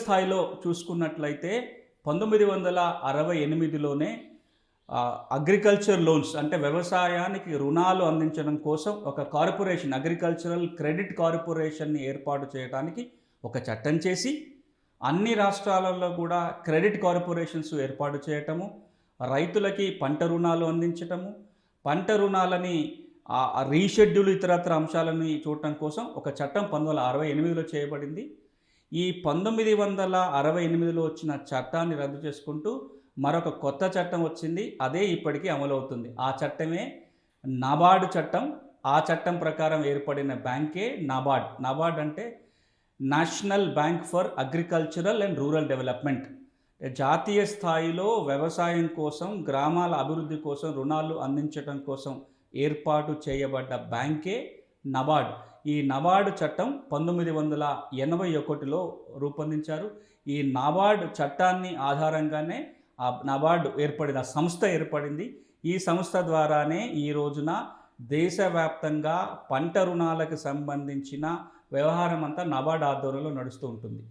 స్థాయిలో చూసుకున్నట్లయితే 1968లోనే agriculture loans అంటే వ్యవసాయానికి రుణాలు అందించడం కోసం ఒక కార్పొరేషన్ అగ్రికల్చరల్ క్రెడిట్ కార్పొరేషన్ని ఏర్పాటు చేయడానికి ఒక చట్టం చేసి అన్ని రాష్ట్రాలలో కూడా క్రెడిట్ కార్పొరేషన్స్ ఏర్పాటు చేయటము, రైతులకి పంట రుణాలు అందించటము, పంట రుణాలని రీషెడ్యూల్ ఇతరత్ర అంశాలని చూడటం కోసం ఒక చట్టం 1968లో చేయబడింది. ఈ 1968లో వచ్చిన చట్టాన్ని రద్దు చేసుకుంటూ మరొక కొత్త చట్టం వచ్చింది. అదే ఇప్పటికీ అమలవుతుంది. ఆ చట్టమే నాబార్డ్ చట్టం. ఆ చట్టం ప్రకారం ఏర్పడిన బ్యాంకే నాబార్డ్. నాబార్డ్ అంటే national bank for agricultural and rural development. జాతీయ స్థాయిలో వ్యవసాయం కోసం, గ్రామాల అభివృద్ధి కోసం రుణాలు అందించడం కోసం ఏర్పాటు చేయబడ్డ బ్యాంకే నబార్డ్. ఈ నబార్డ్ చట్టం 1981లో రూపొందించారు. ఈ నబార్డ్ చట్టాన్ని ఆధారంగానే ఆ నబార్డ్ ఏర్పడిన సంస్థ ఏర్పడింది. ఈ సంస్థ ద్వారానే ఈ రోజున దేశవ్యాప్తంగా పంట రుణాలకు సంబంధించిన వ్యవహారం అంతా నబార్డ్ ఆధ్వర్యంలో నడుస్తూ ఉంటుంది.